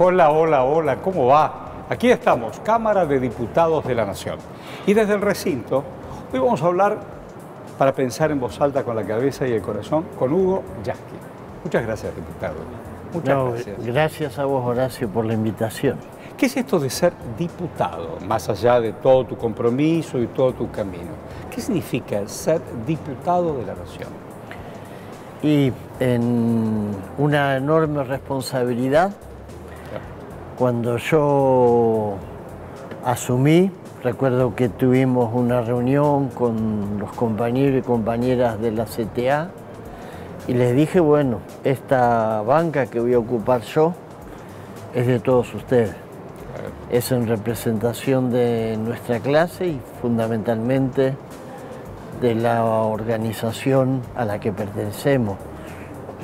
Hola, hola, hola, ¿cómo va? Aquí estamos, Cámara de Diputados de la Nación. Y desde el recinto, hoy vamos a hablar para pensar en voz alta con la cabeza y el corazón con Hugo Yasky. Muchas gracias, diputado. Muchas gracias. Gracias a vos, Horacio, por la invitación. ¿Qué es esto de ser diputado, más allá de todo tu compromiso y todo tu camino? ¿Qué significa ser diputado de la Nación? Y en una enorme responsabilidad, cuando yo asumí, recuerdo que tuvimos una reunión con los compañeros y compañeras de la CTA y les dije, bueno, esta banca que voy a ocupar yo es de todos ustedes. Es en representación de nuestra clase y fundamentalmente de la organización a la que pertenecemos,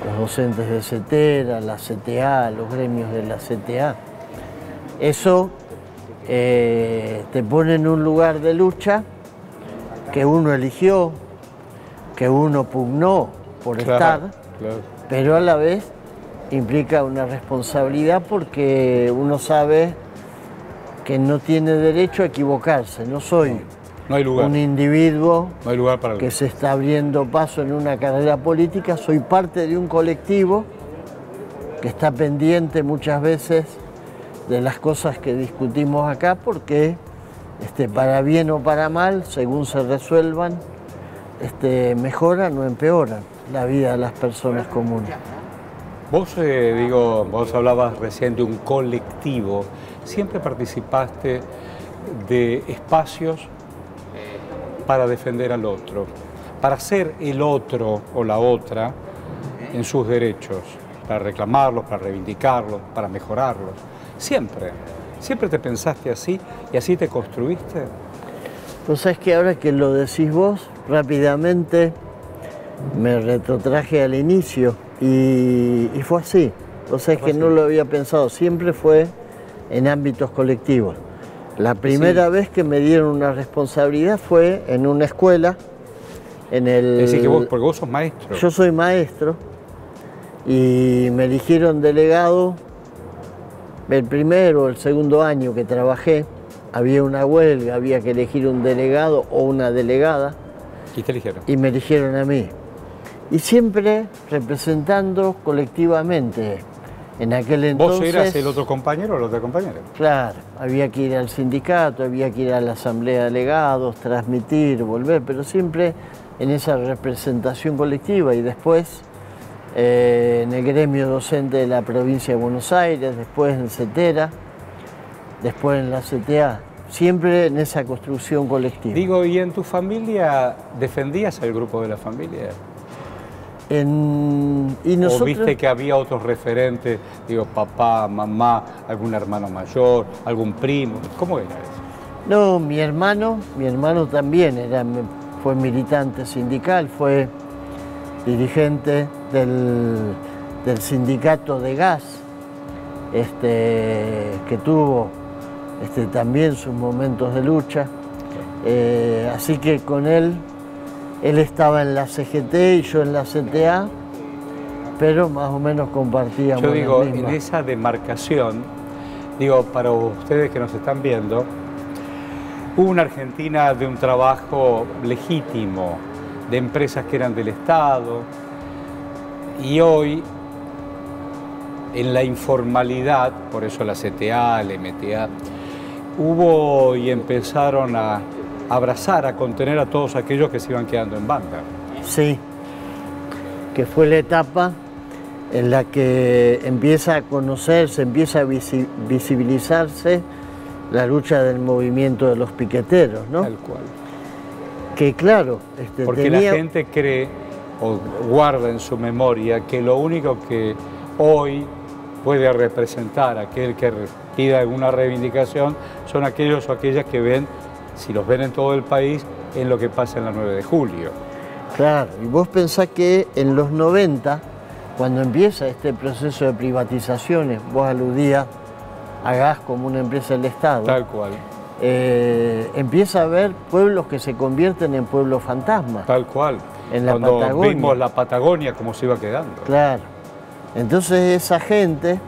los docentes de CETERA, la CTA, los gremios de la CTA. Eso te pone en un lugar de lucha que uno eligió, que uno pugnó por estar, pero a la vez implica una responsabilidad porque uno sabe que no tiene derecho a equivocarse. No soy un individuo que se está abriendo paso en una carrera política, soy parte de un colectivo que está pendiente muchas veces de las cosas que discutimos acá porque para bien o para mal, según se resuelvan, mejoran o empeoran la vida de las personas comunes. Vos, vos hablabas recién de un colectivo. Siempre participaste de espacios para defender al otro, para ser el otro o la otra en sus derechos, para reclamarlos, para reivindicarlos, para mejorarlos. Siempre te pensaste así y así te construiste. Pues es que ahora que lo decís vos, rápidamente me retrotraje al inicio y fue así. O sea, es que no lo había pensado, siempre fue en ámbitos colectivos. La primera vez que me dieron una responsabilidad fue en una escuela, en el... Es decir, que porque vos sos maestro. Yo soy maestro y me eligieron delegado el primero o el segundo año que trabajé. Había una huelga, había que elegir un delegado o una delegada. ¿Y te eligieron? Y me eligieron a mí. Y siempre representando colectivamente. En aquel entonces... ¿Vos eras el otro compañero o la otra compañera? Claro, había que ir al sindicato, había que ir a la asamblea de delegados, transmitir, volver, pero siempre en esa representación colectiva y después en el gremio docente de la provincia de Buenos Aires, después en CETERA, después en la CTA, siempre en esa construcción colectiva. Digo, ¿y en tu familia defendías al grupo de la familia? Y nosotros... ¿O viste que había otros referentes, digo, papá, mamá, algún hermano mayor, algún primo? ¿Cómo era eso? No, mi hermano también fue militante sindical, fue dirigente del sindicato de gas, que tuvo también sus momentos de lucha. Así que con él estaba en la CGT y yo en la CTA, pero más o menos compartíamos. Yo digo, en esa demarcación, digo, para ustedes que nos están viendo, hubo una Argentina de un trabajo legítimo, de empresas que eran del Estado, y hoy, en la informalidad, por eso la CTA, la MTA, hubo y empezaron a abrazar, a contener a todos aquellos que se iban quedando en banda. Sí, que fue la etapa en la que empieza a conocerse, empieza a visibilizarse la lucha del movimiento de los piqueteros, ¿no? Tal cual. Que claro, porque la gente cree o guarda en su memoria que lo único que hoy puede representar a aquel que pida alguna reivindicación son aquellos o aquellas que ven, si los ven en todo el país, en lo que pasa en la 9 de julio. Claro, y vos pensás que en los 90, cuando empieza este proceso de privatizaciones, vos aludías a gas como una empresa del Estado. Tal cual. Empieza a haber pueblos que se convierten en pueblos fantasmas. Tal cual. En la Cuando Patagonia. vimos la Patagonia, cómo se iba quedando. Claro. Entonces esa gente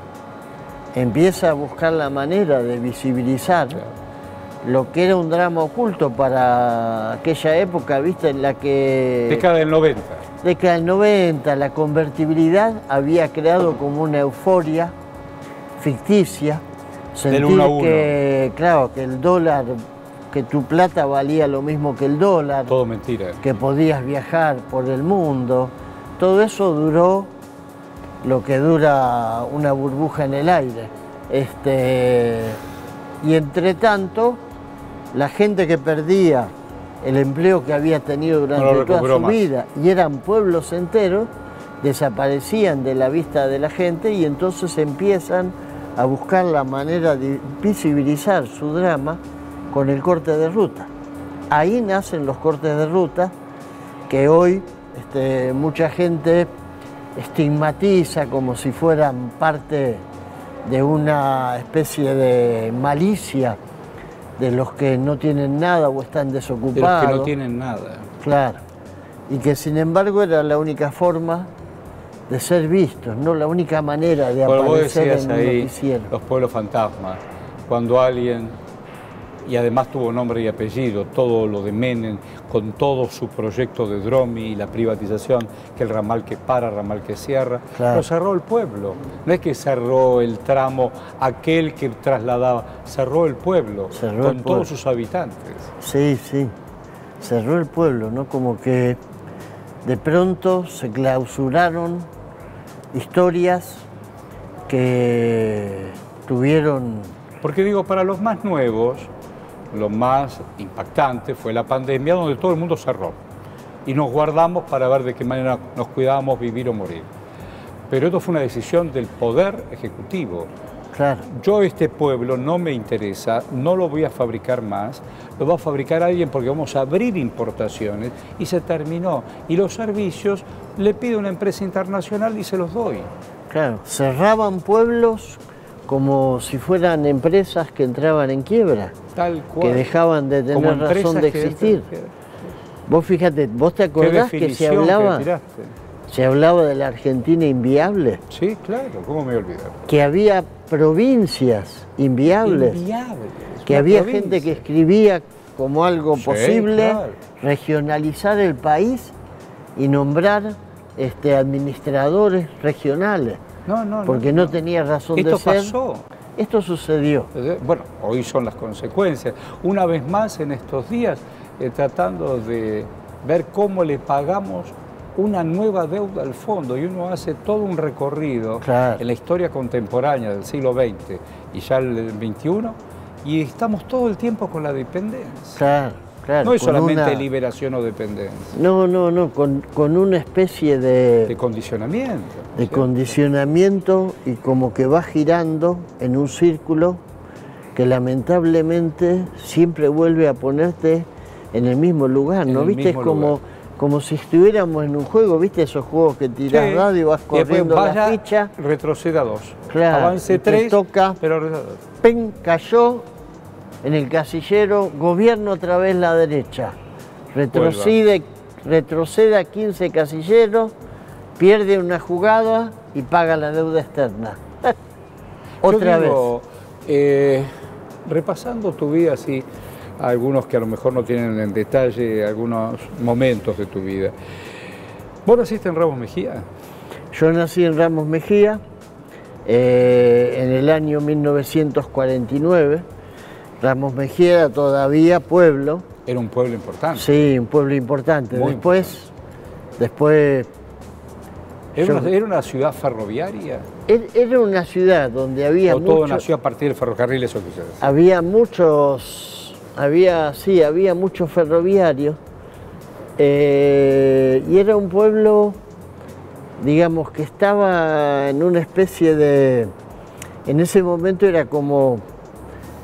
empieza a buscar la manera de visibilizar lo que era un drama oculto para aquella época, ¿viste? En la que... Década del 90. Década del 90, la convertibilidad había creado como una euforia ficticia. Sentir del 1 a 1. que, claro, que el dólar, que tu plata valía lo mismo que el dólar. Todo mentira. Que podías viajar por el mundo. Todo eso duró lo que dura una burbuja en el aire. Y entre tanto, la gente que perdía el empleo que había tenido durante toda su vida, y eran pueblos enteros, desaparecían de la vista de la gente y entonces empiezan a buscar la manera de visibilizar su drama con el corte de ruta. Ahí nacen los cortes de ruta que hoy mucha gente estigmatiza como si fueran parte de una especie de malicia de los que no tienen nada o están desocupados. De los que no tienen nada. Claro. Y que sin embargo era la única forma de ser vistos, no la única manera de aparecer en un noticiero. Los pueblos fantasmas, cuando alguien, y además tuvo nombre y apellido, todo lo de Menem, con todo su proyecto de Dromi y la privatización, que el ramal que para, ramal que cierra, claro. Lo cerró el pueblo. No es que cerró el tramo aquel que trasladaba, cerró el pueblo, con todos sus habitantes. Sí, sí, cerró el pueblo, ¿no? Como que de pronto se clausuraron historias que tuvieron... Porque digo, para los más nuevos, lo más impactante fue la pandemia, donde todo el mundo cerró y nos guardamos para ver de qué manera nos cuidábamos, vivir o morir. Pero esto fue una decisión del Poder Ejecutivo. Claro. Yo este pueblo no me interesa, no lo voy a fabricar más, lo va a fabricar alguien porque vamos a abrir importaciones y se terminó. Y los servicios le pido a una empresa internacional y se los doy. Claro, cerraban pueblos como si fueran empresas que entraban en quiebra, tal cual, que dejaban de tener razón de existir. Vos fíjate, ¿vos te acordás que se hablaba de la Argentina inviable? Sí, claro, ¿cómo me voy a olvidar? Que había provincias inviables, que había gente que escribía como algo posible, claro, regionalizar el país y nombrar administradores regionales. Porque no tenía razón de ser. Esto pasó. Esto sucedió. Bueno, hoy son las consecuencias. Una vez más en estos días, tratando de ver cómo le pagamos una nueva deuda al fondo, y uno hace todo un recorrido, claro, en la historia contemporánea del siglo XX y ya el XXI, y estamos todo el tiempo con la dependencia. Claro. Claro, no es solamente liberación o dependencia. No, con una especie de condicionamiento. De condicionamiento, y como que va girando en un círculo que lamentablemente siempre vuelve a ponerte en el mismo lugar, ¿no? ¿Viste? Es como si estuviéramos en un juego, ¿viste? Esos juegos que tirás radio y vas corriendo la ficha. Retroceda 2. Claro, avance 3, toca, pero ¡pen! Cayó en el casillero, gobierno otra vez la derecha, retrocede a 15 casilleros, pierde una jugada y paga la deuda externa. Otra vez. Repasando tu vida, así, algunos que a lo mejor no tienen en detalle algunos momentos de tu vida. ¿Vos naciste en Ramos Mejía? Yo nací en Ramos Mejía en el año 1949. Ramos Mejía era todavía pueblo. Era un pueblo importante. Sí, un pueblo importante. Después ¿Era una ciudad ferroviaria? Era una ciudad donde había todo nació a partir de ferrocarriles oficiales. Había muchos ferroviarios, y era un pueblo, digamos, que estaba en una especie de... En ese momento era como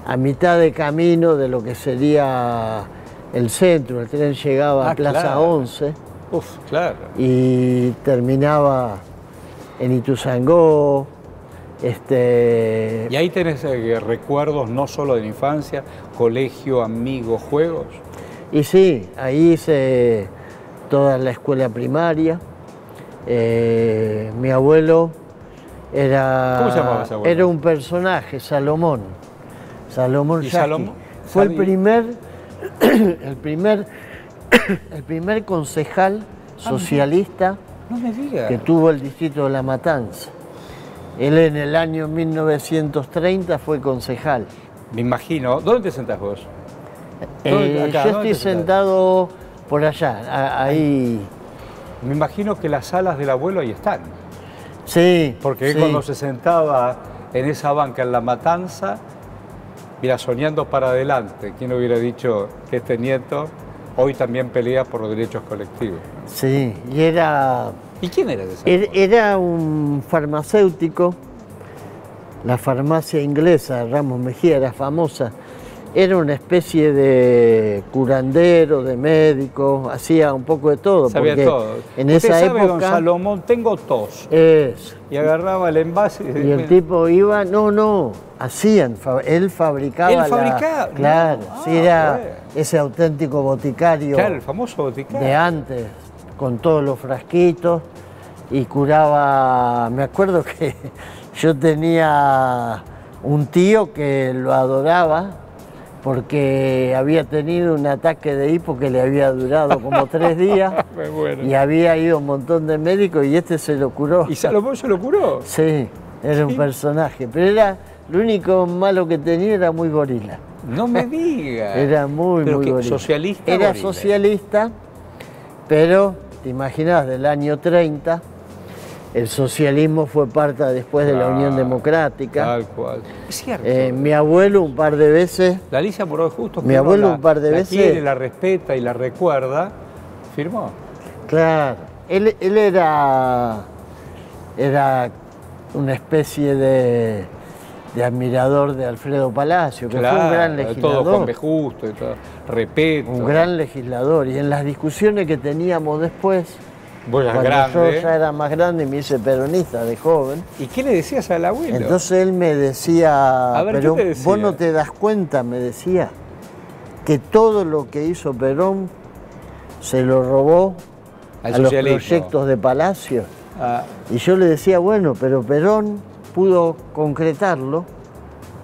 a mitad de camino de lo que sería el centro. El tren llegaba a Plaza claro. 11. Uf, claro. Y terminaba en Ituzaingó. Y ahí tenés recuerdos no solo de la infancia, colegio, amigos, juegos. Y sí, ahí hice toda la escuela primaria. Mi abuelo ¿Cómo se llamaba ese abuelo? Era un personaje, Salomón. Salomón ¿Y Yaqui. Salomón? Fue el ¿Sabía? primer concejal socialista No me digas. que tuvo el distrito de La Matanza. Él en el año 1930 fue concejal. Me imagino. ¿Dónde te sentás vos? Acá, Yo ¿dónde estoy te sentás? sentado por allá, ahí. Me imagino que las alas del abuelo ahí están. Sí. Porque él sí. cuando se sentaba en esa banca en La Matanza, mira, soñando para adelante, ¿quién hubiera dicho que este nieto hoy también pelea por los derechos colectivos? Sí, y era ¿Y quién era ese? Era un farmacéutico, la farmacia inglesa de Ramos Mejía era famosa, era una especie de curandero, de médico, hacía un poco de todo. Sabía porque todo. En Usted esa sabe, época, don Salomón, tengo tos. es, Y agarraba el envase y el tipo iba, él fabricaba. ¿Él fabricaba? Claro, No, sí, era bueno. ese auténtico boticario Claro, el famoso boticario. de antes, con todos los frasquitos, y curaba. Me acuerdo que yo tenía un tío que lo adoraba porque había tenido un ataque de hipo que le había durado como 3 días Me muero. y había ido a un montón de médicos y este se lo curó. ¿Y Salomón se lo curó? Sí, era un personaje, pero era lo único malo que tenía era muy gorila. No me diga. Era muy ¿Pero qué, gorila. socialista? Era gorila? socialista, pero te imaginas, del año 30, el socialismo fue parte después de la Unión Democrática. Tal cual. Es cierto. Mi abuelo un par de veces, La Alicia Moró Justo. Mi abuelo un par de la veces- quiere, la respeta y la recuerda. Firmó. claro, él era una especie de admirador de Alfredo Palacio, que fue un gran Todo legislador. con Justo y todo. Respeto. Un gran legislador. Y en las discusiones que teníamos después, Vos ya cuando grande. yo ya era más grande y me hice peronista de joven, ¿Y qué le decías al abuelo? entonces él me decía, A ver, ¿qué pero te decía? vos no te das cuenta, me decía, que todo lo que hizo Perón se lo robó Al a los socialismo. proyectos de Palacio. Ah, Y yo le decía, bueno, pero Perón pudo concretarlo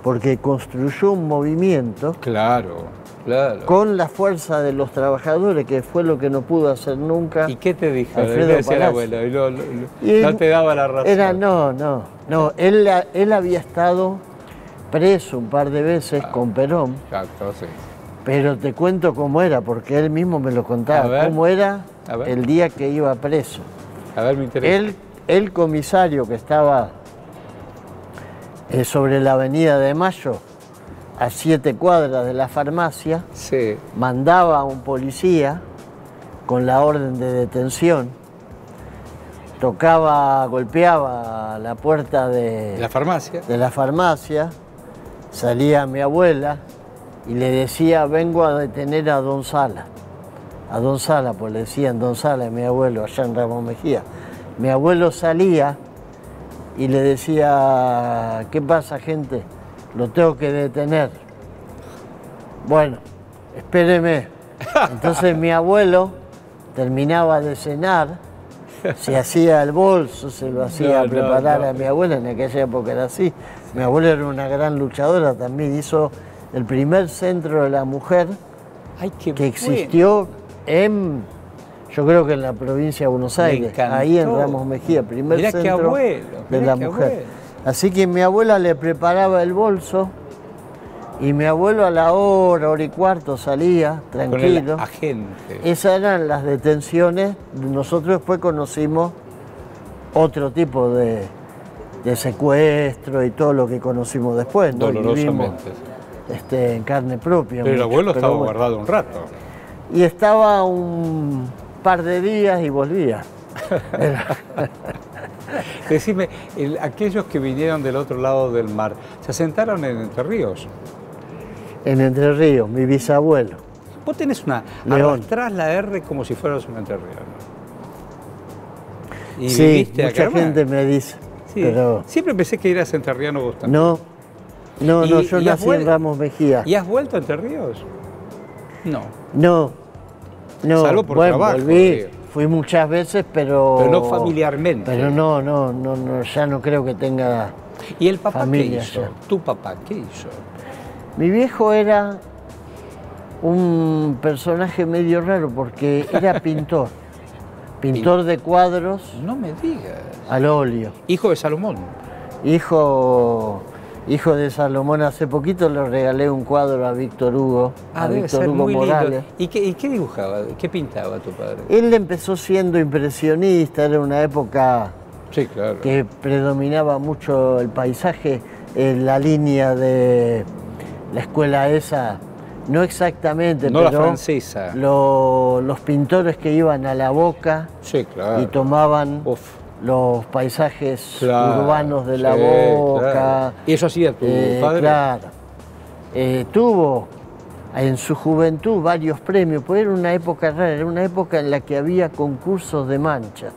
porque construyó un movimiento claro, claro. con la fuerza de los trabajadores, que fue lo que no pudo hacer nunca. ¿Y qué te dijo? Alfredo Le decía el Palacio. abuelo. Y él- No te daba la razón. No, él había estado preso un par de veces con Perón, Exacto, sí. pero te cuento cómo era, porque él mismo me lo A contaba, ver. cómo era A ver. el día que iba preso. A ver, me interesa. El comisario que estaba sobre la Avenida de Mayo, a 7 cuadras de la farmacia, Sí. mandaba a un policía con la orden de detención, golpeaba la puerta De la farmacia. de la farmacia, salía mi abuela y le decía, vengo a detener a Don Sala. A Don Sala, pues le decían Don Sala, mi abuelo, allá en Ramos Mejía. Mi abuelo salía y le decía, ¿qué pasa, gente? Lo tengo que detener. Bueno, espéreme. Entonces mi abuelo terminaba de cenar, se hacía el bolso, se lo hacía No, preparar no. a mi abuela, en aquella época era así. Mi abuela era una gran luchadora, también hizo el primer centro de la mujer Ay, qué que existió yo creo que en la provincia de Buenos Aires, encantó. ahí en Ramos Mejía, primer Mirá qué centro abuelo, de mirá la qué mujer. abuelo. Así que mi abuela le preparaba el bolso y mi abuelo a la hora y cuarto salía, Con el tranquilo. agente. Esas eran las detenciones. Nosotros después conocimos otro tipo de secuestro y todo lo que conocimos después, ¿no? Y vivimos, Dolorosamente. en carne propia. Pero el mucho, abuelo estaba bueno. guardado un rato. Y estaba un par de días y volvía. Decime, aquellos que vinieron del otro lado del mar, ¿se asentaron en Entre Ríos? En Entre Ríos, mi bisabuelo. Vos tenés una... León. Arrastrás la R como si fueras un entrerriano. ¿Y Sí, viviste mucha acá? gente me dice, Sí. pero Siempre pensé que eras entrerriano vos también. no, ¿Y- yo y has nací en Ramos Mejía. ¿Y has vuelto a Entre Ríos? No. No, Salvo por bueno, trabajo, volví, digo. fui muchas veces, pero... Pero no familiarmente. Pero no, ya no creo que tenga ¿Y el papá familia qué hizo? ya. ¿Tu papá qué hizo? Mi viejo era un personaje medio raro porque era pintor. Pintor de cuadros No me digas. al óleo. Hijo de Salomón. Hijo de Salomón. Hace poquito le regalé un cuadro a Víctor Hugo, a Debe Víctor ser Hugo muy Morales. lindo. ¿Y qué dibujaba? ¿Qué pintaba tu padre? Él empezó siendo impresionista, era una época Sí, claro. que predominaba mucho el paisaje, la línea de la escuela esa, no exactamente, No pero la francesa. los pintores que iban a la Boca Sí, claro. y tomaban Uf, los paisajes claro, urbanos de la sí, Boca. claro. ¿Y eso hacía tu padre? Claro. Tuvo en su juventud varios premios, porque era una época rara, era una época en la que había concursos de mancha.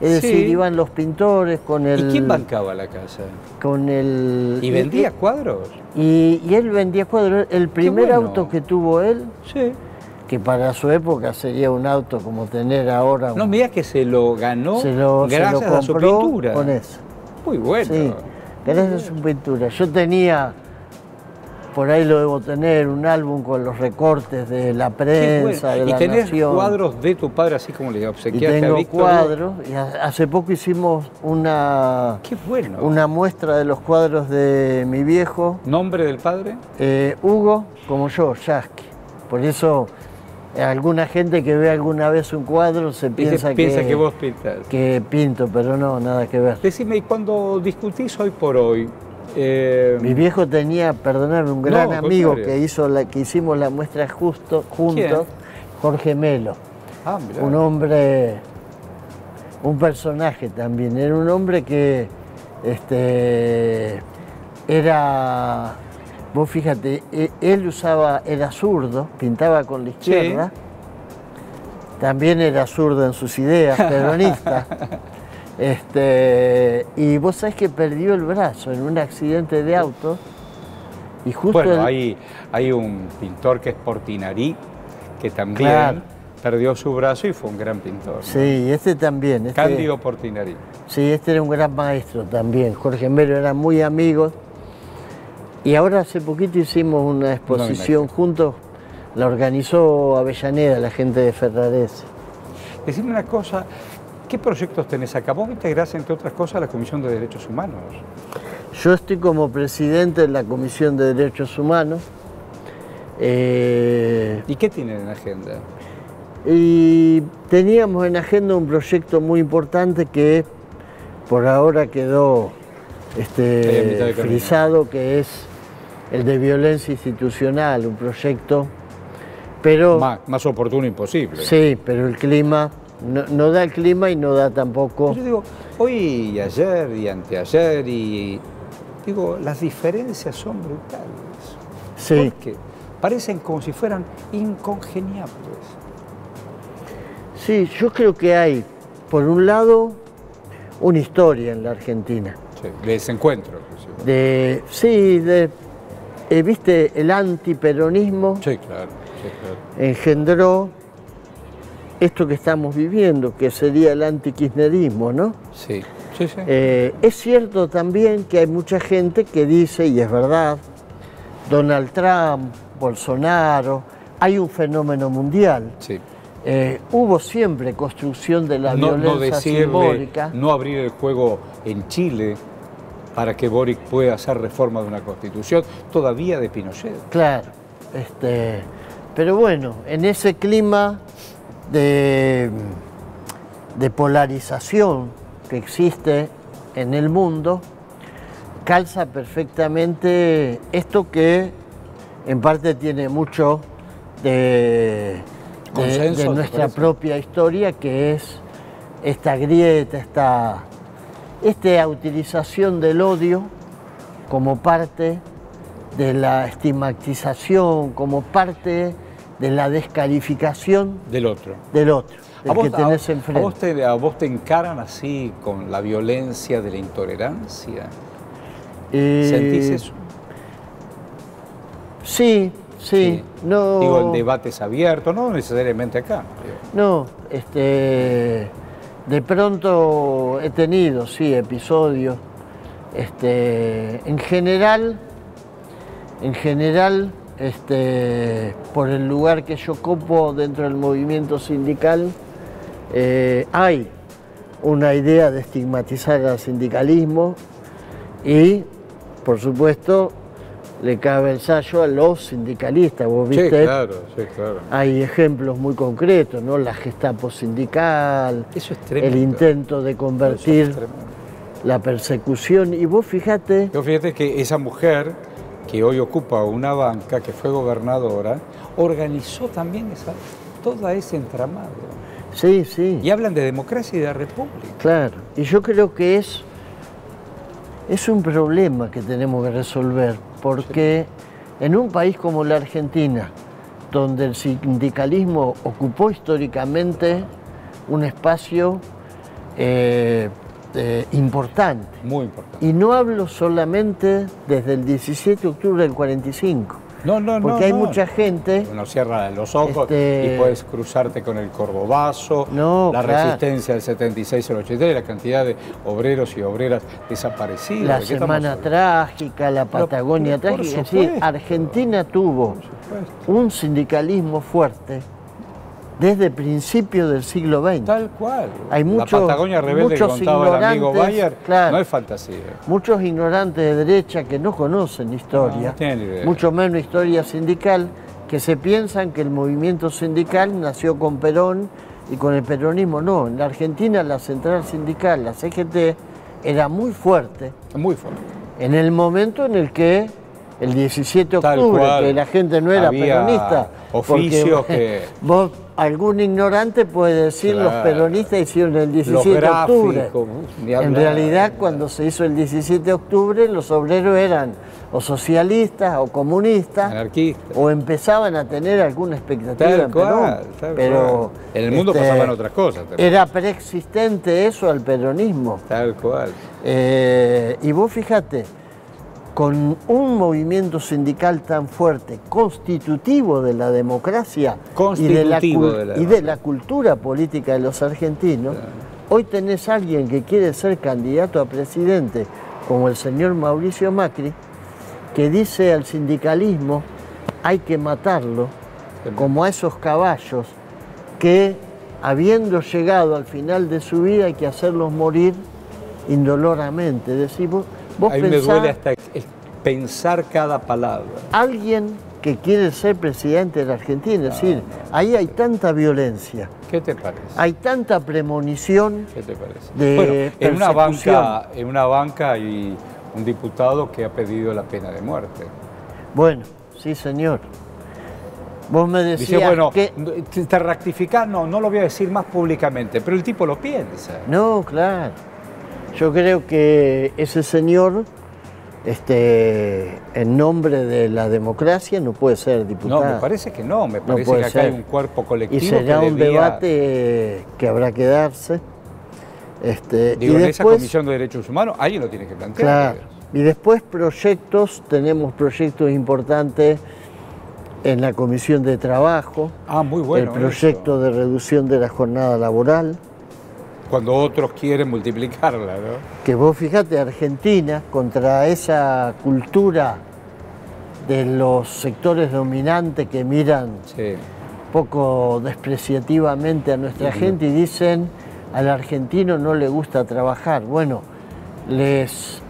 Es Sí. decir, iban los pintores con el... ¿Y quién bancaba la casa? Con el... ¿Y vendía cuadros? Y él vendía cuadros. El primer bueno. auto que tuvo él, Sí. que para su época sería un auto como tener ahora... No, mira que se lo ganó se lo gracias a su compró pintura. con eso. Muy bueno. Sí, gracias a su pintura. Yo tenía, por ahí lo debo tener, un álbum con los recortes de la Qué prensa, bueno. de ¿Y la tenés Nación. cuadros de tu padre así como le Y obsequiaste a tengo Víctor? cuadros, y hace poco hicimos una Qué bueno. muestra de los cuadros de mi viejo, ¿Nombre del padre? Hugo, como yo, Yasky. Por eso, alguna gente que ve alguna vez un cuadro se piensa que vos pintás. que pinto, pero no, nada que ver. Decime, ¿y cuando discutís hoy por hoy? Mi viejo tenía, perdonadme, un gran al amigo contrario. que hicimos la muestra juntos, ¿Quién? Jorge Melo. Ah, mirá. Un hombre, un personaje también. Era un hombre que era, vos fíjate, él era zurdo, pintaba con la izquierda. También era zurdo en sus ideas, peronista. Y vos sabés que perdió el brazo en un accidente de auto. Y justo Bueno, hay un pintor que es Portinari, que también Claro. perdió su brazo y fue un gran pintor. ¿no? Sí, este también. Cándido Portinari. Sí, este era un gran maestro también. Jorge Melo, eran muy amigos. Y ahora hace poquito hicimos una exposición juntos. La organizó Avellaneda, la gente de Ferrarese. Decime una cosa, ¿qué proyectos tenés acá? Vos integrás, entre otras cosas, la Comisión de Derechos Humanos. Yo estoy como presidente de la Comisión de Derechos Humanos. ¿Y qué tienen en agenda? Y teníamos en agenda un proyecto muy importante que por ahora quedó Ahí a mitad de camino. frisado, que es el de violencia institucional, un proyecto, pero Más oportuno imposible. sí, pero el clima no da el clima y no da tampoco. Yo digo, hoy y ayer y anteayer y digo, las diferencias son brutales. Sí, Porque parecen como si fueran incongeniables. sí, yo creo que hay, por un lado, una historia en la Argentina. Sí, de desencuentro, inclusive. Viste, el antiperonismo Sí, claro. engendró esto que estamos viviendo, que sería el antikirchnerismo, ¿no? Sí. Es cierto también que hay mucha gente que dice, y es verdad, Donald Trump, Bolsonaro, hay un fenómeno mundial. Sí. Hubo siempre construcción de la No violencia decirle, simbólica. no abrir el juego en Chile para que Boric pueda hacer reforma de una constitución, todavía de Pinochet. Claro, pero bueno, en ese clima de polarización que existe en el mundo, calza perfectamente esto que en parte tiene mucho de Consenso, ¿te nuestra parece? propia historia, que es esta grieta, esta utilización del odio como parte de la estigmatización, como parte de la descalificación Del otro. del otro, del que tenés enfrente. ¿A vos te encaran así con la violencia de la intolerancia? ¿Sentís eso? Sí, Sí, no... Digo, el debate es abierto, no necesariamente acá. No, de pronto he tenido, sí, episodios. En general, por el lugar que yo ocupo dentro del movimiento sindical, hay una idea de estigmatizar al sindicalismo y, por supuesto, le cabe el sayo a los sindicalistas. Vos viste, sí, claro. Hay ejemplos muy concretos, ¿no? La Gestapo sindical, Eso es tremendo. el intento de convertir la persecución. Y vos fíjate que esa mujer que hoy ocupa una banca, que fue gobernadora, organizó también todo ese entramado. Sí, sí. Y hablan de democracia y de república. Claro, y yo creo que es un problema que tenemos que resolver, porque en un país como la Argentina, donde el sindicalismo ocupó históricamente un espacio importante. Muy importante. Y no hablo solamente desde el 17 de octubre del 45. Porque hay mucha gente... Uno cierra los ojos y puedes cruzarte con el Cordobazo, la resistencia del 76 al 83, la cantidad de obreros y obreras desaparecidos. La Semana Trágica, la Patagonia Trágica. Es decir, Argentina tuvo un sindicalismo fuerte desde principios del siglo XX. Tal cual. Hay muchos, la Patagonia rebelde que contaba el amigo Bayer, claro, no es fantasía. Muchos ignorantes de derecha que no conocen historia, no tienen idea. Mucho menos historia sindical, que se piensan que el movimiento sindical nació con Perón y con el peronismo. No, en la Argentina la central sindical, la CGT, era muy fuerte. Muy fuerte. En el momento en el que el 17 de octubre, que la gente no era peronista. Oficios que... Vos, algún ignorante puede decir, los peronistas hicieron el 17 de octubre. En realidad, cuando se hizo el 17 de octubre, los obreros eran o socialistas o comunistas, anarquistas, o empezaban a tener alguna expectativa en Perón. Pero en el mundo pasaban otras cosas. Era preexistente eso al peronismo. Tal cual. Y vos fíjate, con un movimiento sindical tan fuerte, constitutivo de la democracia y de la cultura política de los argentinos, hoy tenés a alguien que quiere ser candidato a presidente, como el señor Mauricio Macri, que dice al sindicalismo hay que matarlo, como a esos caballos que, habiendo llegado al final de su vida, hay que hacerlos morir indoloramente. Decimos, a mí me duele hasta pensar cada palabra. Alguien que quiere ser presidente de la Argentina, es decir, ahí hay tanta violencia. ¿Qué te parece? Hay tanta premonición. ¿Qué te parece? De en una banca hay un diputado que ha pedido la pena de muerte. Bueno, sí, señor. Vos me decías. Dice, bueno, que... te rectificás, no lo voy a decir más públicamente, pero el tipo lo piensa. No, claro. Yo creo que ese señor, en nombre de la democracia, no puede ser diputado. No, me parece que no, me parece que acá hay un cuerpo colectivo. Y será un debate que habrá que darse. Digo, en esa Comisión de Derechos Humanos, alguien lo tiene que plantear. Claro. Y después tenemos proyectos importantes en la Comisión de Trabajo. Muy bueno. El proyecto de reducción de la jornada laboral. Cuando otros quieren multiplicarla, ¿no? Que vos fíjate, Argentina, contra esa cultura de los sectores dominantes que miran poco despreciativamente a nuestra gente y dicen, al argentino no le gusta trabajar. Bueno, les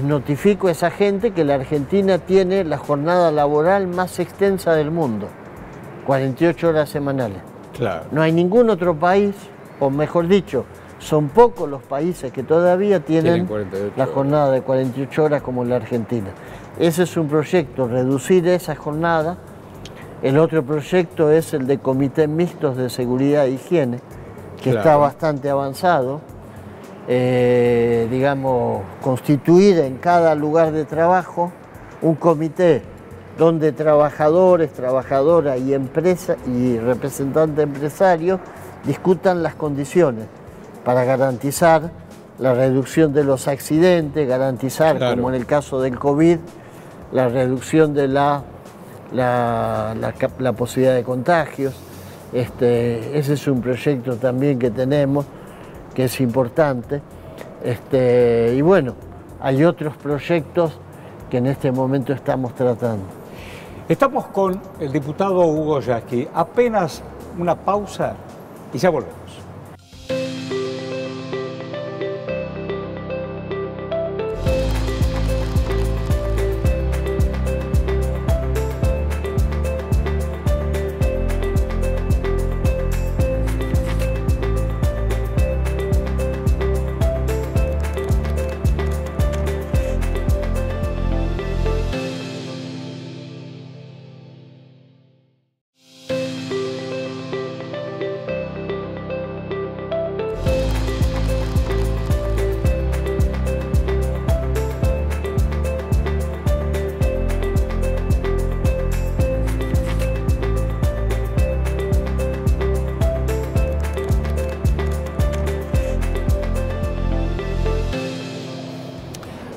notifico a esa gente que la Argentina tiene la jornada laboral más extensa del mundo, 48 horas semanales. Claro. No hay ningún otro país, o mejor dicho, son pocos los países que todavía tienen la jornada de 48 horas como la Argentina. Ese es un proyecto, reducir esa jornada. El otro proyecto es el de comités mixtos de seguridad e higiene, que está bastante avanzado. Digamos, constituir en cada lugar de trabajo un comité donde trabajadores, trabajadoras y empresas y representantes empresarios discutan las condiciones para garantizar la reducción de los accidentes, garantizar, como en el caso del COVID, la reducción de la la posibilidad de contagios. Ese es un proyecto también que tenemos, que es importante. Y bueno, hay otros proyectos que en este momento estamos tratando. Estamos con el diputado Hugo Yasky. Apenas una pausa y ya volvemos.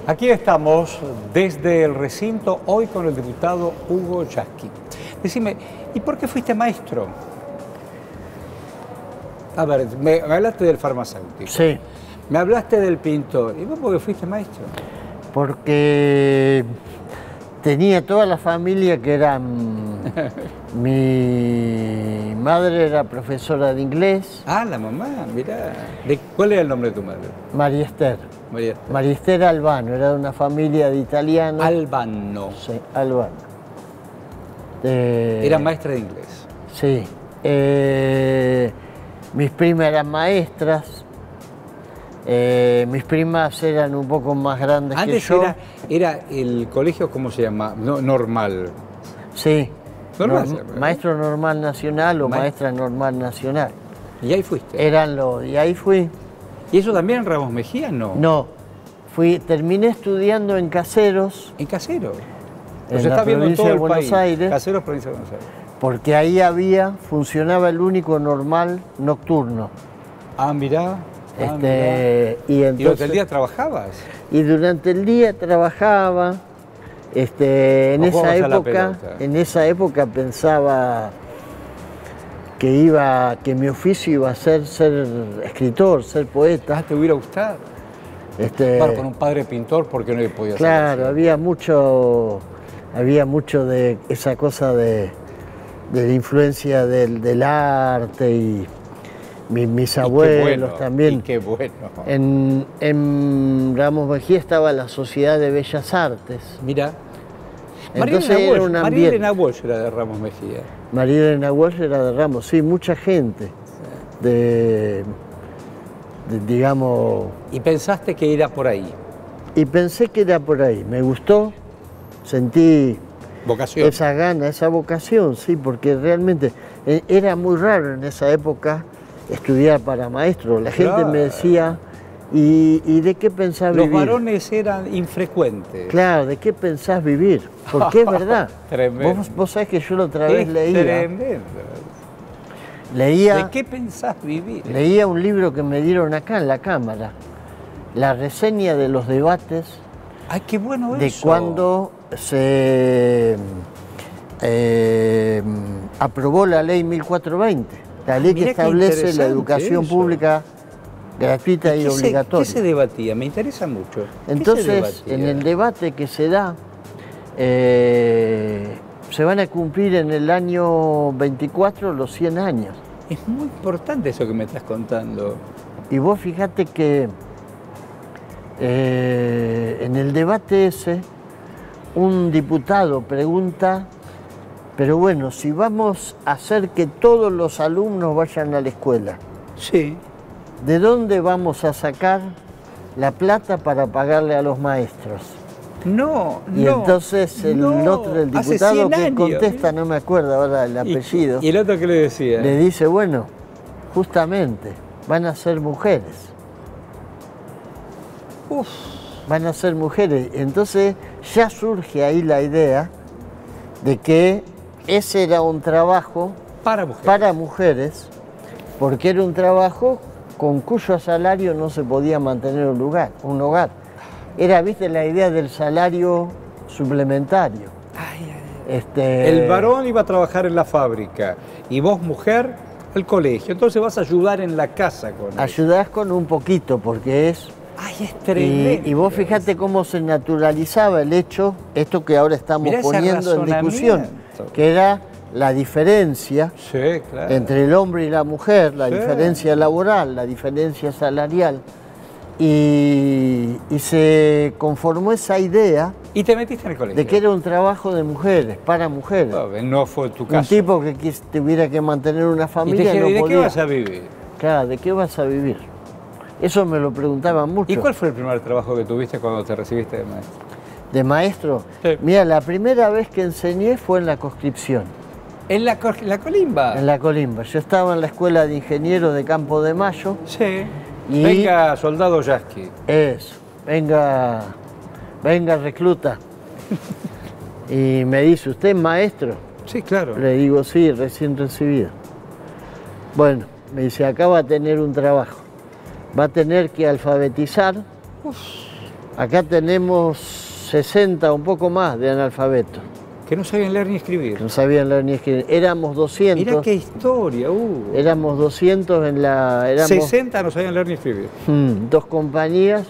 Aquí estamos desde el recinto, hoy con el diputado Hugo Yasky. Decime, ¿y por qué fuiste maestro? A ver, me hablaste del farmacéutico. Sí. Me hablaste del pintor. ¿Y vos por qué fuiste maestro? Porque tenía toda la familia que eran... Mi madre era profesora de inglés. Ah, la mamá, mirá. ¿Cuál era el nombre de tu madre? María Esther. María Esther Albano, era de una familia de italianos. Albano. Sí, Albano. Era maestra de inglés. Sí. Mis primas eran maestras. Mis primas eran un poco más grandes que yo. Antes era el colegio, ¿cómo se llama? No, normal. Sí. Normal, maestro normal nacional o maestra normal nacional. ¿Y ahí fuiste? Y ahí fui. ¿Y eso también en Ramos Mejía, no? No. Terminé estudiando en Caseros. ¿En Caseros? En la provincia de Buenos Aires. Caseros, provincia de Buenos Aires. Porque ahí funcionaba el único normal nocturno. Ah, mirá. Y durante el día trabajabas? Y durante el día trabajaba. En esa época pensaba que mi oficio iba a ser escritor, ser poeta. Ah, ¿te hubiera gustado? Claro, con un padre pintor, ¿por qué no le podías hacer? Claro, había mucho de esa cosa de la influencia del arte y mis abuelos también. Y qué bueno. En Ramos Mejía estaba la Sociedad de Bellas Artes. Mira. María Elena Walsh era de Ramos Mejía. María Elena Walsh era de Ramos, sí, mucha gente. Digamos... ¿Y pensaste que era por ahí? Y pensé que era por ahí. Me gustó, sentí... Vocación. Esa gana, esa vocación, sí, porque realmente era muy raro en esa época estudiar para maestro. La gente me decía, ¿y de qué pensás vivir? Los varones eran infrecuentes. Claro, ¿de qué pensás vivir? Porque es verdad. Tremendo. Vos sabés que yo la otra vez leía. Tremendo. ¿De qué pensás vivir? Leía un libro que me dieron acá en la Cámara, la reseña de los debates. ¡Ay, qué bueno de eso! Cuando se aprobó la ley 1420, la ley que establece la educación pública gratuita y obligatoria. ¿Qué se debatía? Me interesa mucho. Entonces, en el debate que se da, se van a cumplir en el año 24 los 100 años. Es muy importante eso que me estás contando. Y vos fíjate que en el debate ese, un diputado pregunta, pero bueno, si vamos a hacer que todos los alumnos vayan a la escuela, sí, ¿de dónde vamos a sacar la plata para pagarle a los maestros? Y entonces el diputado que contesta, no me acuerdo ahora el apellido. ¿Y el otro qué le decía? Le dice, bueno, justamente, van a ser mujeres. Van a ser mujeres. Entonces ya surge ahí la idea de que ese era un trabajo para mujeres, porque era un trabajo con cuyo salario no se podía mantener un hogar. Era, viste, la idea del salario suplementario. El varón iba a trabajar en la fábrica y vos, mujer, al colegio. Entonces vas a ayudar en la casa con él. Ayudás con un poquito, porque es... ¡Ay, es tremendo! Y vos fijate cómo se naturalizaba el hecho, esto que ahora estamos poniendo en discusión, que era la diferencia entre el hombre y la mujer, la diferencia laboral, la diferencia salarial, y se conformó esa idea. ¿Y te metiste en el colegio? De que era un trabajo de mujeres, para mujeres. No fue tu caso. Un tipo que tuviera que mantener una familia. Y te dije, no ¿de podía. qué vas a vivir? Claro, ¿de qué vas a vivir? Eso me lo preguntaban mucho. ¿Y cuál fue el primer trabajo que tuviste cuando te recibiste de maestro? ¿De maestro? Sí. Mira, la primera vez que enseñé fue en la conscripción. ¿En la Colimba? En la Colimba. Yo estaba en la escuela de ingenieros de Campo de Mayo. Sí. Venga, soldado Yasky. Eso. Venga, recluta. Y me dice, ¿usted es maestro? Sí, claro. Le digo, sí, recién recibido. Bueno, me dice, acá va a tener un trabajo. Va a tener que alfabetizar. Acá tenemos 60, un poco más de analfabetos. Que no sabían leer ni escribir. No sabían leer ni escribir. Éramos 200. Mirá qué historia, Éramos 200 en la... 60 no sabían leer ni escribir. 2 compañías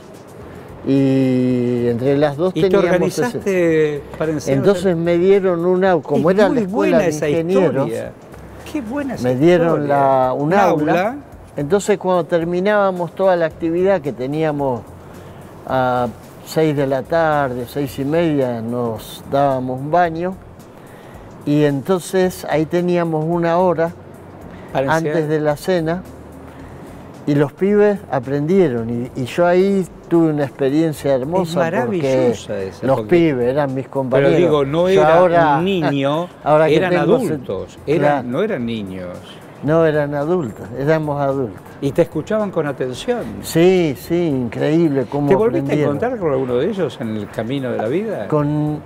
y entre las dos teníamos... ¿Y te organizaste para enseñar? Entonces me dieron como era la escuela de ingenieros, qué buena esa me dieron historia. un aula. Entonces cuando terminábamos toda la actividad que teníamos a 6 de la tarde, 6:30, nos dábamos un baño y entonces ahí teníamos 1 hora antes de la cena y los pibes aprendieron y yo ahí tuve una experiencia hermosa. Es maravillosa porque esa, los pibes eran mis compañeros. Pero digo, no era un niño, eran adultos, claro. No eran niños. No, eran adultos, éramos adultos. ¿Y te escuchaban con atención? Sí, increíble cómo ¿Te volviste aprendieron. a encontrar con alguno de ellos en el camino de la vida?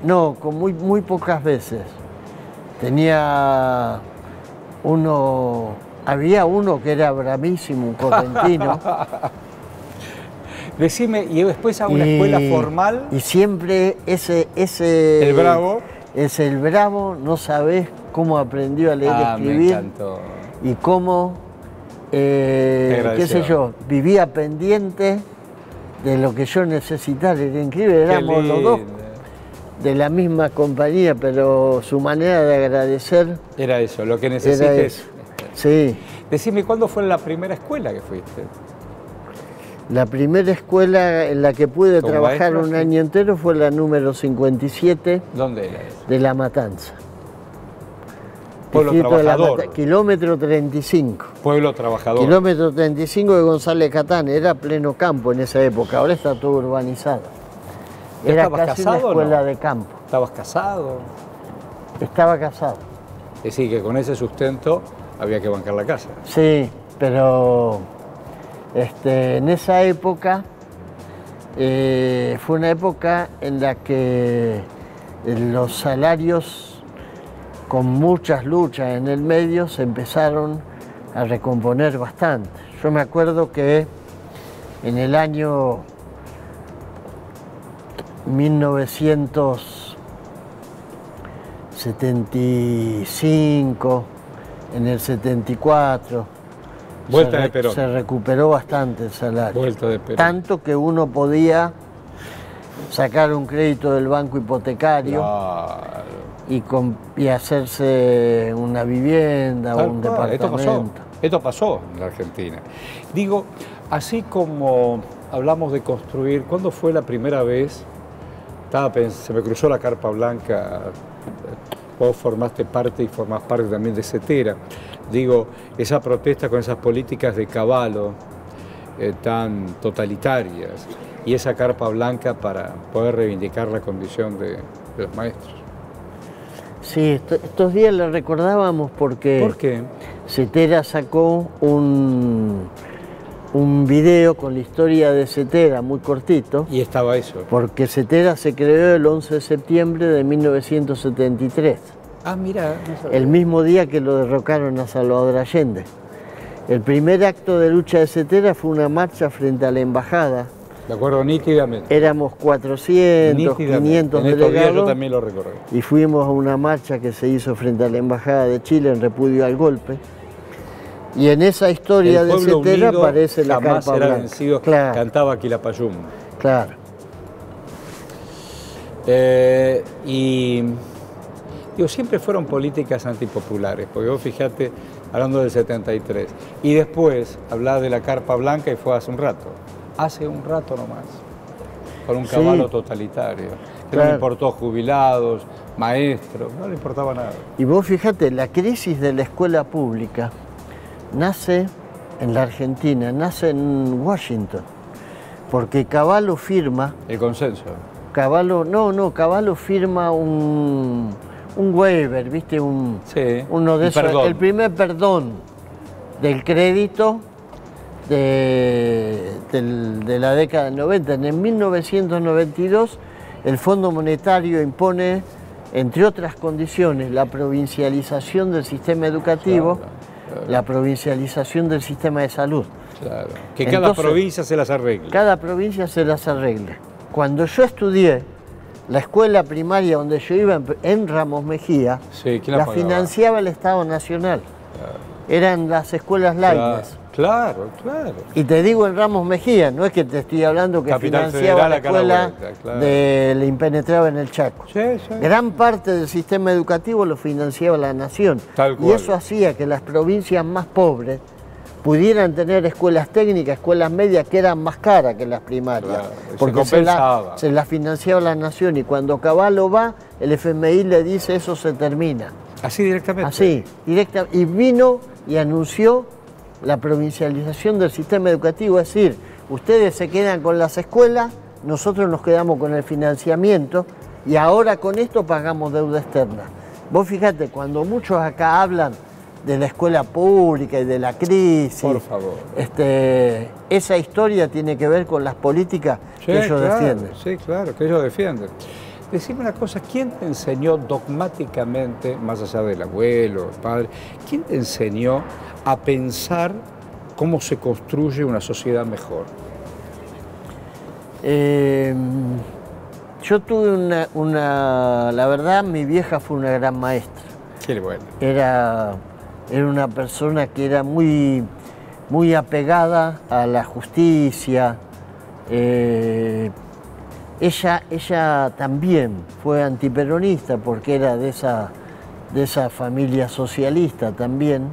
No, con muy pocas veces. Había uno que era bravísimo, un correntino. Decime, y después a una escuela formal. Y siempre ese... ¿El bravo? Es el bravo, no sabés cómo aprendió a leer y escribir. Me encantó. Y cómo, qué sé yo, vivía pendiente de lo que yo necesitara. Era increíble, éramos los dos de la misma compañía, pero su manera de agradecer... Era eso, lo que necesites. Sí. Decime, ¿cuándo fue la primera escuela que fuiste? La primera escuela en la que pude trabajar maestro, un año entero fue la número 57. ¿Dónde era eso? De La Matanza. Pueblo Trabajador. Kilómetro 35. Pueblo Trabajador. Kilómetro 35 de González Catán. Era pleno campo en esa época. Ahora está todo urbanizado. Era casi una escuela de campo. ¿Estabas casado? Estaba casado. Es decir, que con ese sustento había que bancar la casa. Sí, pero en esa época fue una época en la que los salarios, con muchas luchas en el medio, se empezaron a recomponer bastante. Yo me acuerdo que en el año 1975, en el 74, Vuelta de Perón. Se recuperó bastante el salario. Vuelta de Perón. Tanto que uno podía sacar un crédito del banco hipotecario. Claro. Y hacerse una vivienda o un departamento. Esto pasó en la Argentina. Digo, así como hablamos de construir, ¿cuándo fue la primera vez? Se me cruzó la carpa blanca, vos formaste parte y formás parte también de CETERA. Digo, esa protesta con esas políticas de Cavallo tan totalitarias y esa carpa blanca para poder reivindicar la condición de los maestros. Sí, estos días lo recordábamos porque... ¿Por qué? CETERA sacó un video con la historia de CETERA, muy cortito. Y estaba eso. Porque CETERA se creó el 11 de septiembre de 1973. Ah, mira. No el mismo día que lo derrocaron a Salvador Allende. El primer acto de lucha de CETERA fue una marcha frente a la embajada De acuerdo, nítidamente. Éramos 400, Nítidamente. 500 En estos días yo delegados también lo recordé. y fuimos a una marcha que se hizo frente a la Embajada de Chile en repudio al golpe. Y en esa historia El de pueblo Cetera unido aparece la jamás carpa será blanca. vencido, Claro, cantaba Quilapayún. claro. Y digo, siempre fueron políticas antipopulares, porque vos fijate, hablando del 73, y después hablar de la carpa blanca y fue hace un rato nomás, con un Sí. caballo totalitario, que no Claro. le importó jubilados, maestros, no le importaba nada. Y vos fíjate, la crisis de la escuela pública nace en la Argentina, nace en Washington, porque Cavallo firma, El consenso. Cavallo firma un waiver, ¿viste? Sí, Uno de un esos, perdón. el primer perdón del crédito de la década del 90. En 1992 el Fondo Monetario impone, entre otras condiciones, la provincialización del sistema educativo, Claro. la provincialización del sistema de salud. Claro. Que cada Entonces, provincia se las arregle. Cada provincia se las arregle. Cuando yo estudié, la escuela primaria donde yo iba en Ramos Mejía, Sí, ¿quién la la pagaba? financiaba el Estado Nacional. Eran las escuelas Laines. Claro. Y te digo en Ramos Mejía, no es que te estoy hablando que Capital financiaba Federal, la acá a la escuela vuelta, claro. del Impenetrable en el Chaco. Sí. Gran parte del sistema educativo lo financiaba la nación. Tal Y cual. eso hacía que las provincias más pobres pudieran tener escuelas técnicas, escuelas medias que eran más caras que las primarias. Claro, se porque compensaba. se las financiaba la nación y cuando Cavallo va, el FMI le dice eso se termina. Así directamente. Así, directa. Y vino y anunció la provincialización del sistema educativo, es decir, ustedes se quedan con las escuelas, nosotros nos quedamos con el financiamiento y ahora con esto pagamos deuda externa. Vos fíjate, cuando muchos acá hablan de la escuela pública y de la crisis, Por favor. esa historia tiene que ver con las políticas que ellos defienden. Sí, claro, que ellos defienden. Decime una cosa, ¿quién te enseñó dogmáticamente, más allá del abuelo, el padre, quién te enseñó a pensar cómo se construye una sociedad mejor? Yo tuve la verdad, mi vieja fue una gran maestra. Qué bueno. Era una persona que era muy apegada a la justicia. Ella también fue antiperonista porque era de esa familia socialista también,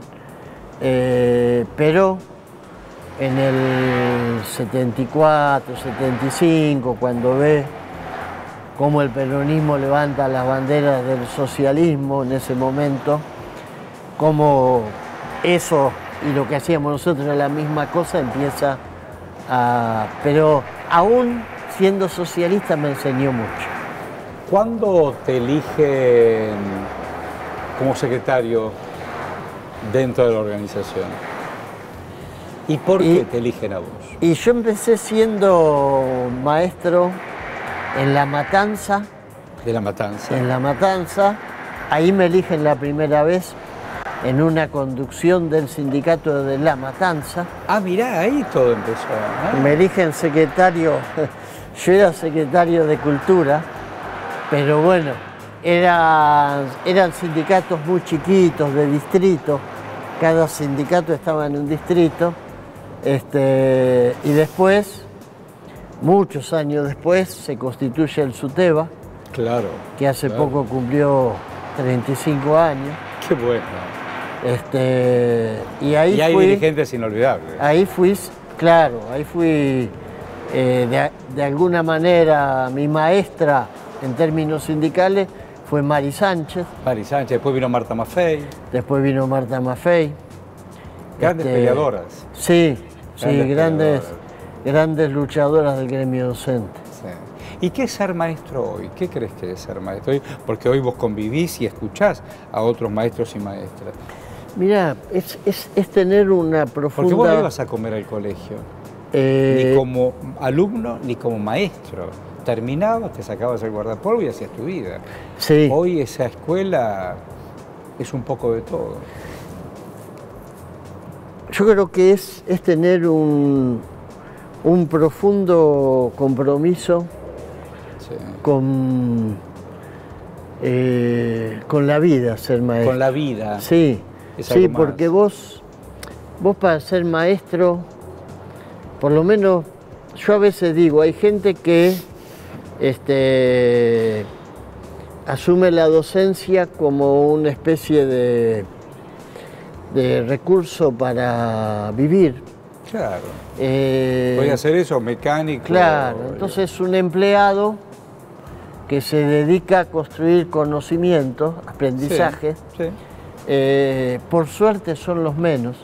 pero en el 74, 75, cuando ve cómo el peronismo levanta las banderas del socialismo en ese momento, cómo eso y lo que hacíamos nosotros era la misma cosa, empieza a... Pero aún siendo socialista me enseñó mucho. ¿Cuándo te eligen como secretario dentro de la organización? ¿Y por qué te eligen a vos? Y yo empecé siendo maestro en La Matanza. De La Matanza. En La Matanza, ahí me eligen la primera vez en una conducción del sindicato de La Matanza. Ah, mirá, ahí todo empezó. Me eligen secretario, yo era secretario de Cultura, pero bueno, eran sindicatos muy chiquitos, de distrito, cada sindicato estaba en un distrito, y después, muchos años después, se constituye el SUTEBA, Claro. que hace poco cumplió 35 años. Qué bueno. Y ahí Y hay fui, dirigentes inolvidables. ahí fui, claro, ahí fui de alguna manera mi maestra en términos sindicales fue Mari Sánchez, Mari Sánchez, después vino Marta Maffei. después vino Marta Maffei. Grandes peleadoras. Sí, Grandes grandes luchadoras del gremio docente. Sí. ¿Y qué es ser maestro hoy? ¿Qué crees que es ser maestro hoy? Porque hoy vos convivís y escuchás a otros maestros y maestras. Mirá, es tener una profunda... Porque vos no ibas a comer al colegio, ni como alumno ni como maestro. Terminabas, te sacabas el guardapolvo y hacías tu vida. Sí. Hoy esa escuela es un poco de todo. Yo creo que es tener un un profundo compromiso Sí. con la vida, ser maestro. Con la vida. Sí, Es sí, algo más. porque vos para ser maestro, por lo menos, yo a veces digo, hay gente que asume la docencia como una especie de recurso para vivir. Claro. Voy a hacer eso, mecánico. Claro, entonces es un empleado que se dedica a construir conocimientos, aprendizajes. Sí, Por suerte son los menos.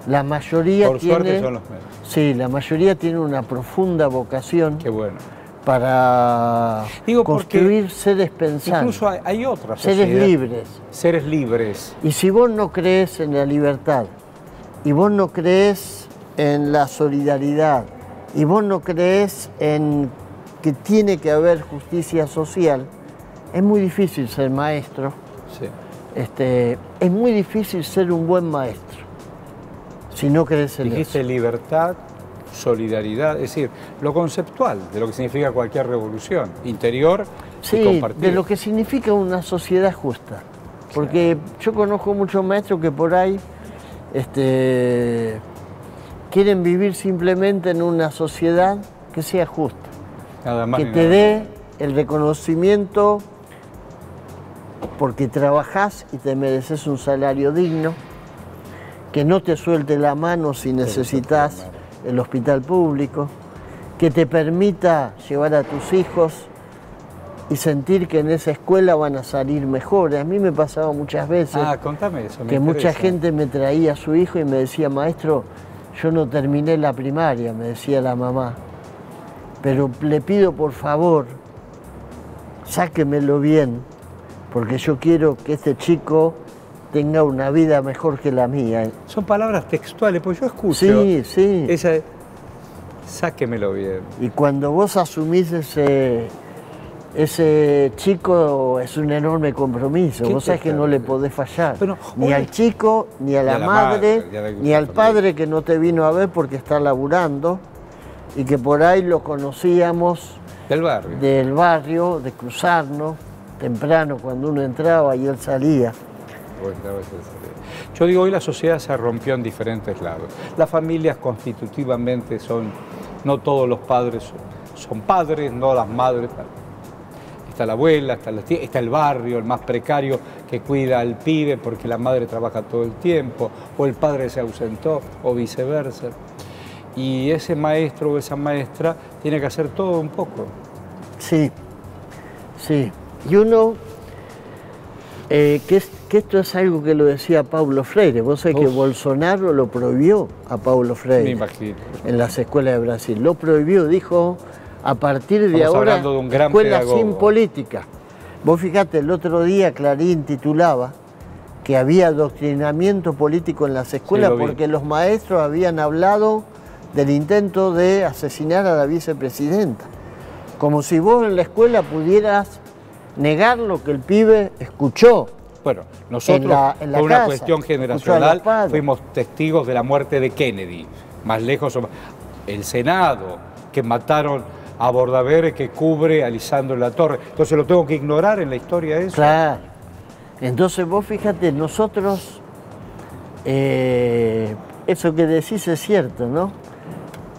La mayoría Por suerte son los menos. Sí, la mayoría tiene una profunda vocación Qué bueno. para Digo, porque construir seres pensantes, incluso hay otras seres sociedades. libres. Seres libres. Y si vos no crees en la libertad, y vos no crees en la solidaridad, y vos no crees en que tiene que haber justicia social, es muy difícil ser maestro. Sí. Es muy difícil ser un buen maestro si no crees en Dijiste eso. libertad, solidaridad, es decir, lo conceptual de lo que significa cualquier revolución, interior y Sí, compartida. de lo que significa una sociedad justa. Porque yo conozco muchos maestros que por ahí quieren vivir simplemente en una sociedad que sea justa, Nada más que ni te nada dé menos. el reconocimiento porque trabajás y te mereces un salario digno, que no te suelte la mano si necesitas el hospital público, que te permita llevar a tus hijos y sentir que en esa escuela van a salir mejores. A mí me pasaba muchas veces Contame eso. que me mucha interesa. gente me traía a su hijo y me decía, maestro, yo no terminé la primaria, me decía la mamá, pero le pido por favor, sáquemelo bien, porque yo quiero que este chico tenga una vida mejor que la mía. Son palabras textuales, pues yo escucho. Sí, sí. Esa, sáquemelo bien. Y cuando vos asumís ese chico, es un enorme compromiso. ¿Qué Vos sabés te que no le parece? podés fallar. Pero, ni oye, al chico, ni a la la madre, madre, ya de- ni al también. padre que no te vino a ver porque está laburando y que por ahí lo conocíamos Del barrio. del barrio, de cruzarnos temprano cuando uno entraba y él salía. Yo digo, hoy la sociedad se rompió en diferentes lados. Las familias constitutivamente no todos los padres son padres, no las madres. Está la abuela, está la tía, está el barrio, el más precario que cuida al pibe porque la madre trabaja todo el tiempo, o el padre se ausentó, o viceversa. Y ese maestro o esa maestra tiene que hacer todo un poco. Sí, sí. Y uno, que esto es algo que lo decía Paulo Freire. Vos sabés que Uf. Bolsonaro lo prohibió a Paulo Me Freire imagino. en las escuelas de Brasil. Lo prohibió, dijo, a partir de Estamos ahora, hablando de un gran escuela pedagogo. sin política. Vos fijate, el otro día Clarín titulaba que había adoctrinamiento político en las escuelas lo vi. porque los maestros habían hablado del intento de asesinar a la vicepresidenta. Como si vos en la escuela pudieras negar lo que el pibe escuchó. Bueno, nosotros, en la por una casa, cuestión escuchó a generacional, los padres. fuimos testigos de la muerte de Kennedy. Más lejos, el Senado, que mataron a Bordaberry, que cubre a Lisandro Latorre. Entonces, ¿lo tengo que ignorar en la historia eso? Claro. Entonces vos fíjate, nosotros, eso que decís es cierto, ¿no?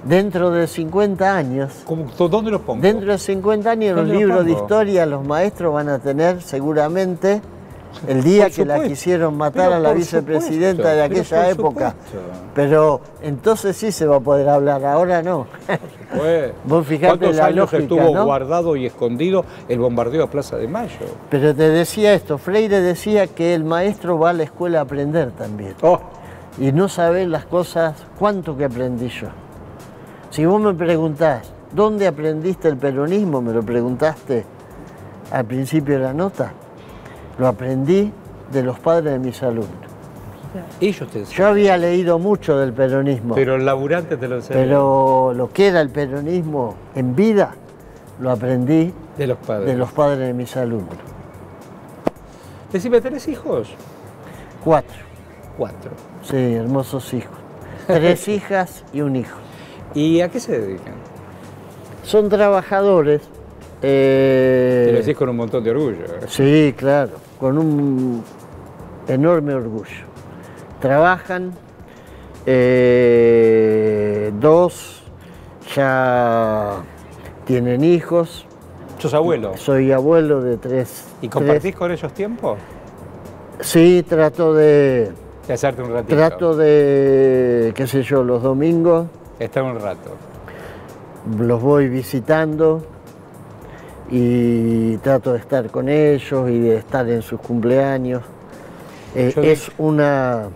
Dentro de 50 años, ¿Dónde lo pongo? dentro de 50 años en los ¿Dónde lo libros de pongo? historia los maestros van a tener seguramente el día Por que la supuesto. quisieron matar Pero a la por vicepresidenta supuesto, de pero aquella por época. supuesto. Pero entonces sí se va a poder hablar, ahora no. Vos fijate ¿Cuántos la años lógica, estuvo ¿no? guardado y escondido el bombardeo a Plaza de Mayo? Pero te decía esto, Freire decía que el maestro va a la escuela a aprender también. Oh, Y no sabés las cosas, cuánto que aprendí yo. Si vos me preguntás, ¿dónde aprendiste el peronismo? Me lo preguntaste al principio de la nota. Lo aprendí de los padres de mis alumnos. ellos te Yo había leído mucho del peronismo, pero el laburante te lo enseñó. pero lo que era el peronismo en vida, lo aprendí De los padres. de los padres de mis alumnos. Decime, ¿tenés hijos? 4, 4. sí, hermosos hijos. 3 hijas y un hijo. ¿Y a qué se dedican? Son trabajadores. Te lo decís con un montón de orgullo. Sí, claro, con un enorme orgullo. Trabajan, dos ya tienen hijos. ¿Sos abuelo? Soy abuelo de tres. ¿Y compartís con ellos tiempo? Sí, trato de hacerte un ratito. Trato de, qué sé yo, los domingos. Estar un rato. Los voy visitando y trato de estar con ellos y de estar en sus cumpleaños. Es una,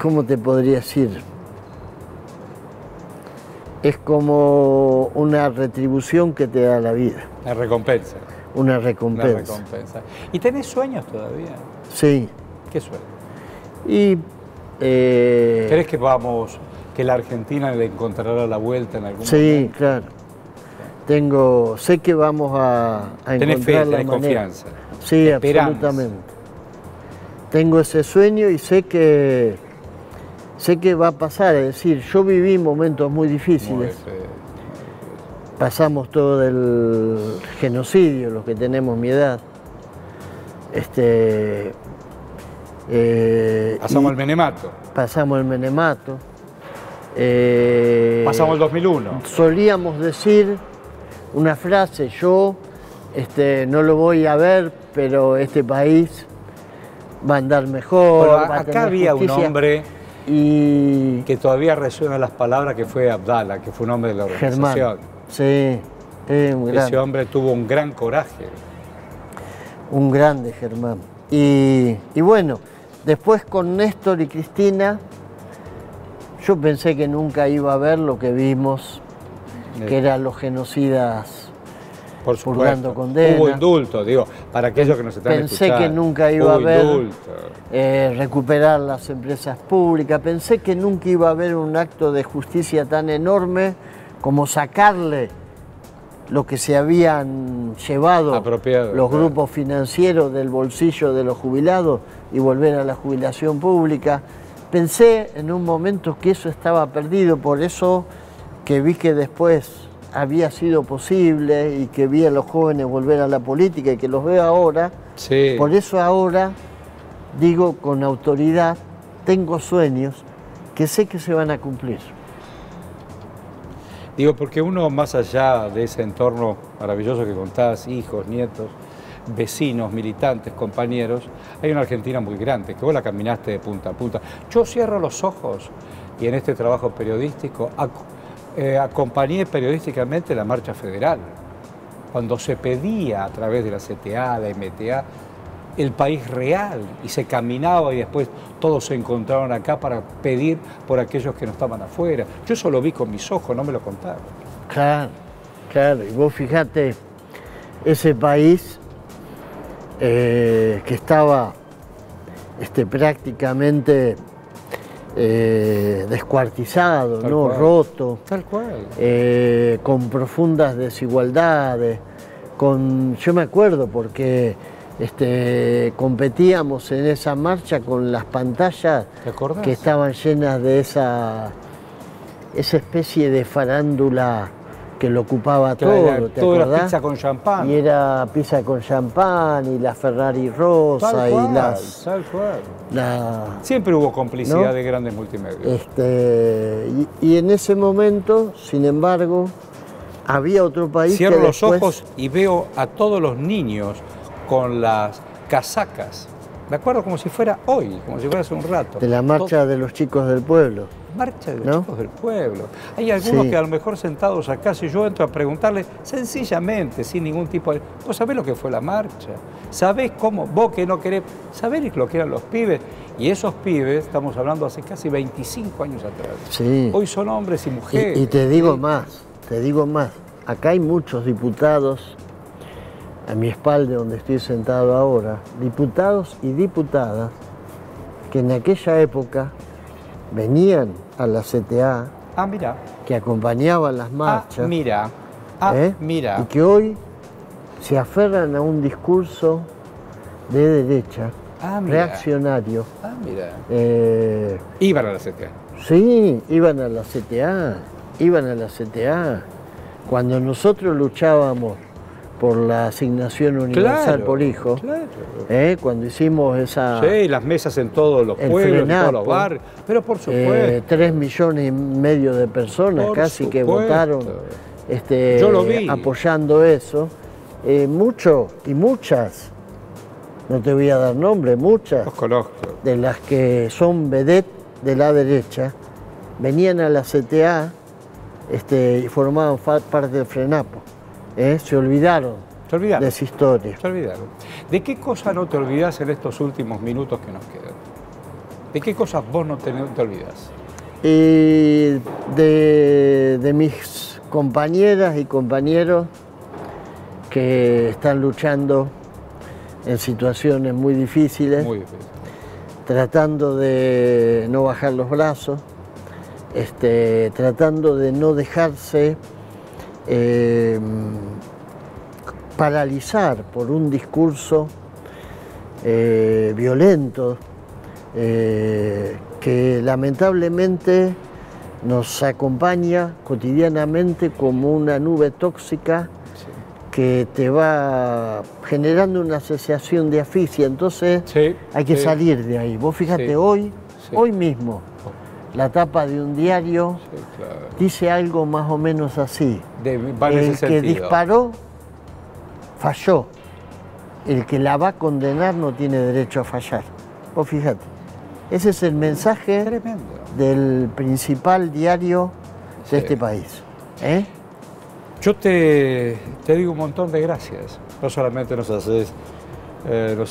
¿cómo te podría decir? Es como una retribución que te da la vida. Una recompensa. Una recompensa. Una recompensa. ¿Y tenés sueños todavía? Sí. ¿Qué sueños? Y, ¿crees que la Argentina le encontrará la vuelta en algún momento? Sí, claro. Sé que vamos a ¿Tenés encontrar fe, la tenés manera. Confianza? Sí, Esperanza. absolutamente. Tengo ese sueño y sé que va a pasar. Es decir, yo viví momentos muy difíciles. Pasamos todo el genocidio, los que tenemos mi edad. Pasamos el Menemato. Pasamos el Menemato. Pasamos el 2001. Solíamos decir una frase, yo no lo voy a ver, pero este país va a andar mejor. Bueno, va a acá tener había justicia. un hombre Y que todavía resuena las palabras, que fue Abdala, que fue un hombre de la organización. Germán, sí, un grande. Ese hombre tuvo un gran coraje. Un grande Germán. Y bueno, después con Néstor y Cristina, yo pensé que nunca iba a ver lo que vimos, que eran los genocidas por supuesto, purgando condena. Hubo indulto, digo, para aquellos que nos están Pensé escuchando. que nunca iba a haber indulto. Recuperar las empresas públicas, pensé que nunca iba a haber un acto de justicia tan enorme como sacarle lo que se habían llevado Apropiado, los claro. grupos financieros del bolsillo de los jubilados y volver a la jubilación pública. Pensé en un momento que eso estaba perdido, por eso que vi que después había sido posible y que vi a los jóvenes volver a la política y que los veo ahora. Sí. Por eso ahora digo con autoridad, tengo sueños que sé que se van a cumplir. Digo, porque uno más allá de ese entorno maravilloso que contás, hijos, nietos, vecinos, militantes, compañeros, hay una Argentina muy grande, que vos la caminaste de punta a punta. Yo cierro los ojos y en este trabajo periodístico acompañé periodísticamente la marcha federal, cuando se pedía a través de la CTA, la MTA, el país real, y se caminaba y después todos se encontraron acá para pedir por aquellos que no estaban afuera. Yo eso lo vi con mis ojos, no me lo contaron. Claro, claro, y vos fijate, ese país que estaba prácticamente descuartizado, Tal ¿no? cual. Roto, Tal cual. con profundas desigualdades, yo me acuerdo porque competíamos en esa marcha con las pantallas ¿Te acordás? que estaban llenas de esa especie de farándula que lo ocupaba todo, ¿te todo era acordás? pizza con champán. Y era pizza con champán y la Ferrari rosa Tal cual, y las... tal cual. la- Siempre hubo complicidad ¿no? de grandes multimedios. y en ese momento, sin embargo, había otro país Cierro que los después... ojos y veo a todos los niños con las casacas. Me acuerdo como si fuera hoy, como si fuera hace un rato. de la marcha de los chicos del pueblo. Marcha de los ¿no? chicos del pueblo. Hay algunos Sí. que a lo mejor sentados acá, si yo entro a preguntarle sencillamente, sin ningún tipo de... ¿Vos sabés lo que fue la marcha? ¿Sabés cómo? Vos que no querés... ¿Sabés lo que eran los pibes? Y esos pibes, estamos hablando hace casi 25 años atrás. Sí. Hoy son hombres y mujeres. Y te digo más, acá hay muchos diputados, a mi espalda donde estoy sentado ahora, diputados y diputadas que en aquella época venían a la CTA, Ah, mira. que acompañaban las marchas, Ah, mira. Ah, mira. y que hoy se aferran a un discurso de derecha, Ah, mira. reaccionario. Ah, mira. eh, Iban a la CTA. Sí, iban a la CTA, iban a la CTA. Cuando nosotros luchábamos por la asignación universal por hijo, cuando hicimos esa... Sí, las mesas en todos los pueblos, en todos los barrios, pero por supuesto. 3,5 millones de personas Por casi supuesto. que votaron Yo lo vi. apoyando eso. Muchos y muchas, no te voy a dar nombre, muchas Los conozco. de las que son vedette de la derecha, venían a la CTA y formaban parte del FRENAPO. Se olvidaron de esa historia. Se olvidaron. ¿De qué cosa no te olvidás en estos últimos minutos que nos quedan? ¿De qué cosas vos no te olvidás? De mis compañeras y compañeros que están luchando en situaciones muy difíciles, tratando de no bajar los brazos, tratando de no dejarse paralizar por un discurso violento que lamentablemente nos acompaña cotidianamente como una nube tóxica que te va generando una sensación de asfixia. Entonces hay que salir de ahí. Vos fíjate, hoy mismo, la tapa de un diario dice algo más o menos así. El que disparó falló. El que la va a condenar no tiene derecho a fallar. Vos fíjate. Ese es el mensaje del principal diario de este país. Yo te digo un montón de gracias. No solamente nos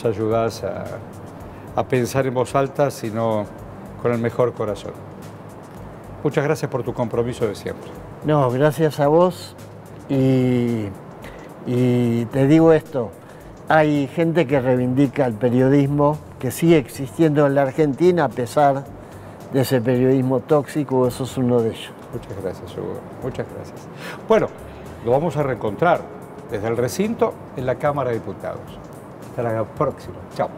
ayudás a pensar en voz alta, sino con el mejor corazón. Muchas gracias por tu compromiso de siempre. No, gracias a vos. Y te digo esto, hay gente que reivindica el periodismo, que sigue existiendo en la Argentina a pesar de ese periodismo tóxico, vos sos uno de ellos. Muchas gracias, Hugo. Muchas gracias. Bueno, lo vamos a reencontrar desde el recinto en la Cámara de Diputados. Hasta la próxima. Chao.